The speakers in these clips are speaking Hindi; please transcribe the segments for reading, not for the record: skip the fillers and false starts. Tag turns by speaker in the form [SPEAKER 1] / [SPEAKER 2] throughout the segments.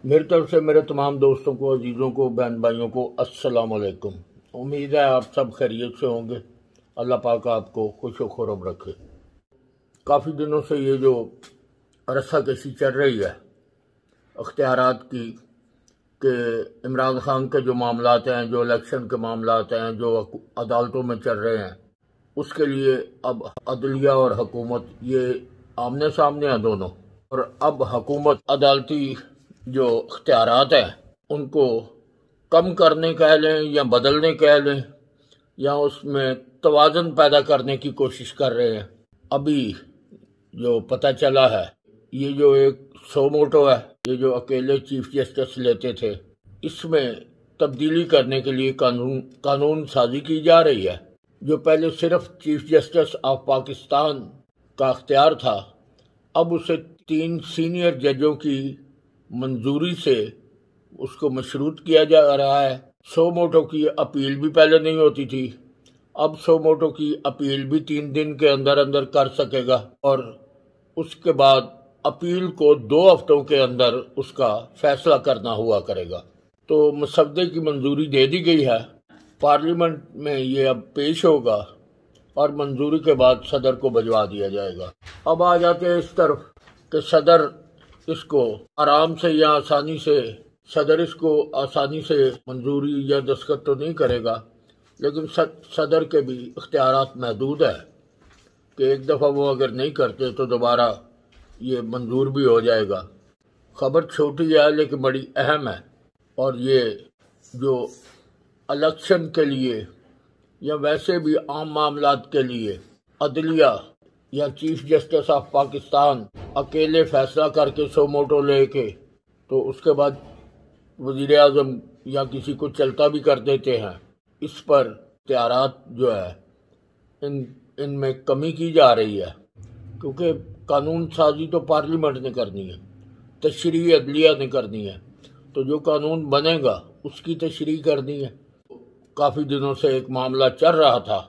[SPEAKER 1] मेरी तरफ से मेरे तमाम दोस्तों को, अजीज़ों को, बहन भाइयों को अस्सलाम वालेकुम। उम्मीद है आप सब खैरियत से होंगे। अल्लाह पाक आपको खुश व खुरम रखे। काफ़ी दिनों से ये जो रस्साकशी चल रही है अख्तियारात की, कि इमरान खान के जो मामलात हैं, जो इलेक्शन के मामलात हैं, जो अदालतों में चल रहे हैं, उसके लिए अब अदलिया और हुकूमत ये आमने सामने हैं दोनों। और अब हुकूमत अदालती जो इख्तियारात हैं उनको कम करने कह लें या बदलने कह लें या उसमें तवाज़ुन पैदा करने की कोशिश कर रहे हैं। अभी जो पता चला है, ये जो एक सो मोटो है, ये जो अकेले चीफ जस्टिस लेते थे, इसमें तब्दीली करने के लिए कानून साजी की जा रही है। जो पहले सिर्फ चीफ जस्टिस ऑफ पाकिस्तान का अख्तियार था, अब उसे 3 सीनियर जजों की मंजूरी से उसको मशरूत किया जा रहा है। सो मोटो की अपील भी पहले नहीं होती थी, अब सो मोटो की अपील भी 3 दिन के अंदर अंदर कर सकेगा और उसके बाद अपील को 2 हफ्तों के अंदर उसका फैसला करना हुआ करेगा। तो मसवदे की मंजूरी दे दी गई है, पार्लियामेंट में ये अब पेश होगा और मंजूरी के बाद सदर को भिजवा दिया जाएगा। अब आ जाते हैं इस तरफ कि सदर इसको आराम से या आसानी से, सदर इसको आसानी से मंजूरी या दस्तखत तो नहीं करेगा, लेकिन सदर के भी इख्तियारात महदूद है कि एक दफ़ा वो अगर नहीं करते तो दोबारा ये मंजूर भी हो जाएगा। खबर छोटी है लेकिन बड़ी अहम है। और ये जो इलेक्शन के लिए या वैसे भी आम मामलात के लिए अदलिया या चीफ जस्टिस ऑफ पाकिस्तान अकेले फैसला करके सो मोटो लेके तो उसके बाद वज़ीर आज़म या किसी को चलता भी कर देते हैं, इस पर इख्तियारात जो है इनमें कमी की जा रही है। क्योंकि कानून साजी तो पार्लियामेंट ने करनी है, तशरीह अदलिया ने करनी है, तो जो कानून बनेगा उसकी तशरीह करनी है। काफ़ी दिनों से एक मामला चल रहा था,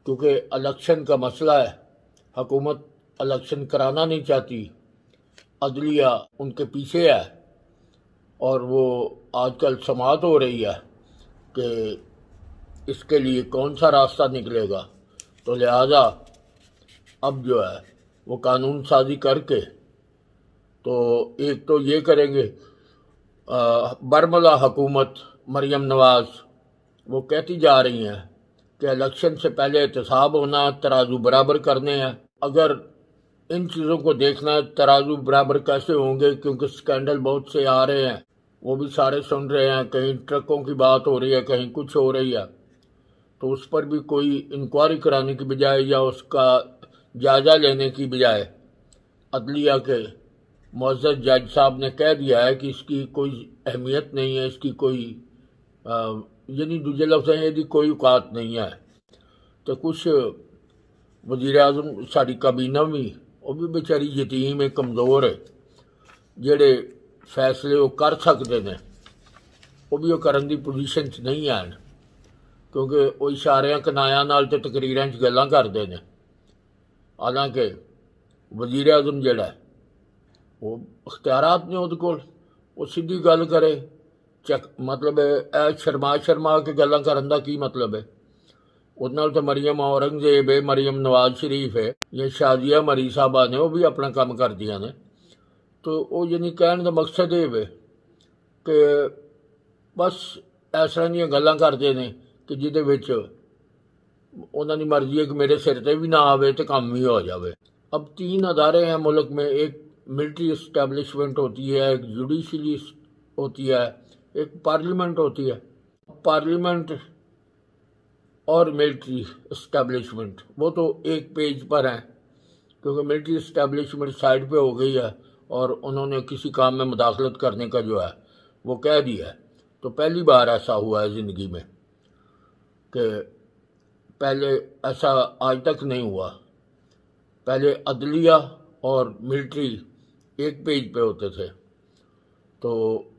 [SPEAKER 1] क्योंकि इलेक्शन का मसला है, हुकूमत इलेक्शन कराना नहीं चाहती, अदलिया उनके पीछे है और वो आजकल समाअत हो रही है कि इसके लिए कौन सा रास्ता निकलेगा। तो लिहाजा अब जो है वो कानून साजी करके तो एक तो ये करेंगे। बरमला हुकूमत मरियम नवाज वो कहती जा रही हैं कि इलेक्शन से पहले एहतसाब होना, तराजू बराबर करने हैं। अगर इन चीज़ों को देखना है, तराजू बराबर कैसे होंगे, क्योंकि स्कैंडल बहुत से आ रहे हैं, वो भी सारे सुन रहे हैं। कहीं ट्रकों की बात हो रही है, कहीं कुछ हो रही है, तो उस पर भी कोई इंक्वायरी कराने की बजाय या उसका जायज़ा लेने की बजाय अदलिया के मुअज़्ज़ज़ जज साहब ने कह दिया है कि इसकी कोई अहमियत नहीं है, इसकी कोई यानी दूजे लफ्ज़ हैं, यदि कोई औकात नहीं है। तो कुछ वज़ीर आज़म साड़ी काबीना भी वो भी बेचारी यतीम है, कमज़ोर है, जेड़े फैसले वो कर सकते हैं वो भी करन दी पोजीशन च नहीं है, क्योंकि वो इशारियां कनाया नाल ते तकरीरां च गल्लां करदे ने। हालांकि वज़ीर आज़म जेड़ा है वो इख्तियारात ने उहदे कोल, वो सीधी गल करे। मतलब शर्मा के गल्लां करन दा की मतलब है? उहदे नाल तो मरियम औरंगजेब है, मरियम नवाज शरीफ है या शाजिया मरी साहबा ने, वो भी अपना काम करदियां ने। तो वो यानी कहने का मकसद ये है कि बस इस तरह दी गल्लां करदे ने कि जिहदे विच उन्हां दी मर्जी है कि मेरे सिर ते भी ना आवे तो काम भी हो जाए। अब 3 अदारे हैं मुल्क में, एक मिलिट्री इस्टेब्लिशमेंट होती है, एक जुडिशरी होती है, एक पार्लियामेंट होती है। पार्लियामेंट और मिलिट्री इस्टेब्लिशमेंट वो तो एक पेज पर हैं, क्योंकि मिलिट्री इस्टेब्लिशमेंट साइड पे हो गई है और उन्होंने किसी काम में मुदाखलत करने का जो है वो कह दिया है। तो पहली बार ऐसा हुआ है ज़िंदगी में कि पहले ऐसा आज तक नहीं हुआ। पहले अदलिया और मिलिट्री एक पेज पे होते थे, तो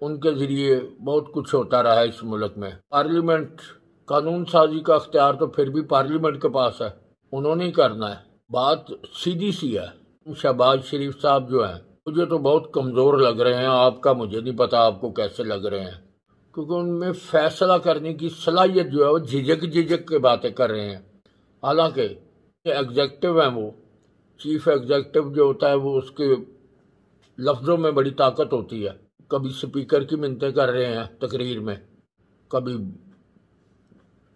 [SPEAKER 1] उनके ज़रिए बहुत कुछ होता रहा है इस मुल्क में। पार्लियामेंट कानून साजी का अख्तियार तो फिर भी पार्लियामेंट के पास है, उन्होंने ही करना है। बात सीधी सी है। शहबाज शरीफ साहब जो हैं मुझे तो बहुत कमज़ोर लग रहे हैं, आपका मुझे नहीं पता आपको कैसे लग रहे हैं, क्योंकि उनमें फैसला करने की सलाहियत जो है वो झिझक झिझक के बातें कर रहे हैं। हालांकि एग्जेक्टिव हैं, वो चीफ एग्जेक्टिव जो होता है वो उसके लफ्ज़ों में बड़ी ताकत होती है। कभी स्पीकर की मिन्नतें कर रहे हैं तकरीर में, कभी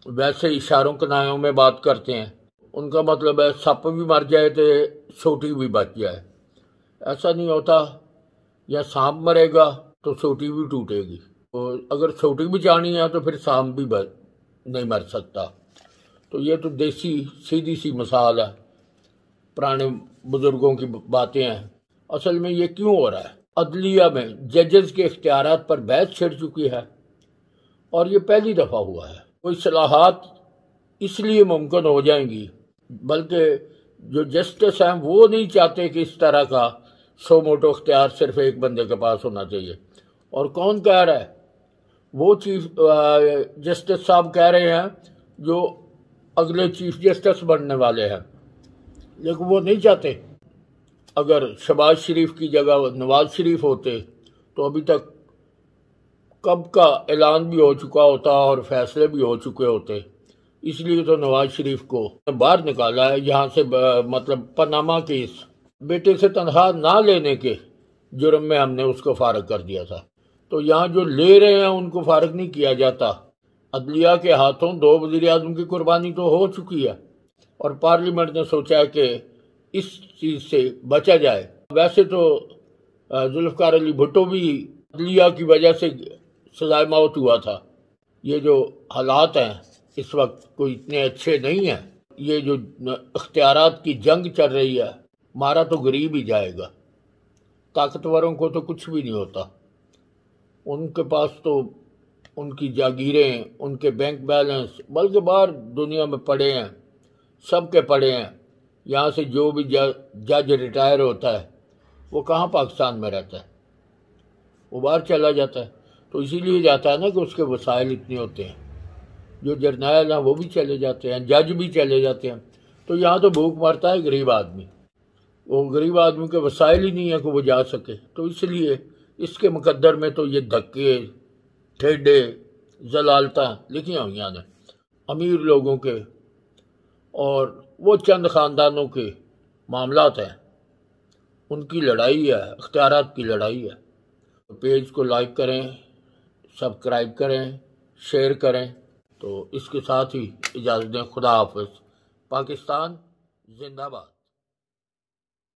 [SPEAKER 1] वैसे इशारों कनायों में बात करते हैं। उनका मतलब है सप भी मर जाए तो सोटी भी बच जाए। ऐसा नहीं होता, या सांप मरेगा तो सोटी भी टूटेगी। तो अगर सोटी भी जानी है तो फिर सांप भी नहीं मर सकता। तो ये तो देसी सीधी सी मिसाल है, पुराने बुजुर्गों की बातें हैं। असल में ये क्यों हो रहा है? अदलिया में जजेस के इख्तियारात पर बहस छिड़ चुकी है और ये पहली दफ़ा हुआ है। कोई सलाहत इसलिए मुमकिन हो जाएंगी, बल्कि जो जस्टिस हैं वो नहीं चाहते कि इस तरह का सो मोटो इख्तियार सिर्फ एक बंदे के पास होना चाहिए। और कौन कह रहा है? वो चीफ जस्टिस साहब कह रहे हैं जो अगले चीफ जस्टिस बनने वाले हैं, लेकिन वो नहीं चाहते। अगर शहबाज शरीफ की जगह नवाज शरीफ होते तो अभी तक कब का ऐलान भी हो चुका होता और फैसले भी हो चुके होते। इसलिए तो नवाज शरीफ को बाहर निकाला है यहाँ से, मतलब पनामा केस, बेटे से तनख्वाह ना लेने के जुर्म में हमने उसको फारग कर दिया था। तो यहाँ जो ले रहे हैं उनको फारग नहीं किया जाता। अदलिया के हाथों 2 वज़ीर आज़म की कुर्बानी तो हो चुकी है और पार्लियामेंट ने सोचा है कि इस चीज़ से बचा जाए। वैसे तो जुल्फ़िकार अली भुट्टो भी अदलिया की वजह से सजाए मौत हुआ था। ये जो हालात हैं इस वक्त कोई इतने अच्छे नहीं हैं। ये जो इख्तियारात की जंग चल रही है, मारा तो गरीब ही जाएगा। ताकतवरों को तो कुछ भी नहीं होता। उनके पास तो उनकी जागीरें, उनके बैंक बैलेंस बल्कि बाहर दुनिया में पड़े हैं, सबके पड़े हैं। यहाँ से जो भी जज रिटायर होता है वो कहाँ पाकिस्तान में रहता है, वो बाहर चला जाता है। तो इसीलिए जाता है ना कि उसके वसाइल इतने होते हैं। जो जर्नैल हैं वो भी चले जाते हैं, जज भी चले जाते हैं। तो यहाँ तो भूख मरता है गरीब आदमी। वो गरीब आदमी के वसाइल ही नहीं है कि वो जा सके। तो इसलिए इसके मुकद्दर में तो ये धक्के, ठेडे, जलालता लिखी हुई ने अमीर लोगों के और वो चंद ख़ानदानों के मामलात हैं। उनकी लड़ाई है, इख्तियारात की लड़ाई है। तो पेज को लाइक करें, सब्सक्राइब करें, शेयर करें। तो इसके साथ ही इजाज़त दें। खुदा हाफ़िज़। पाकिस्तान जिंदाबाद।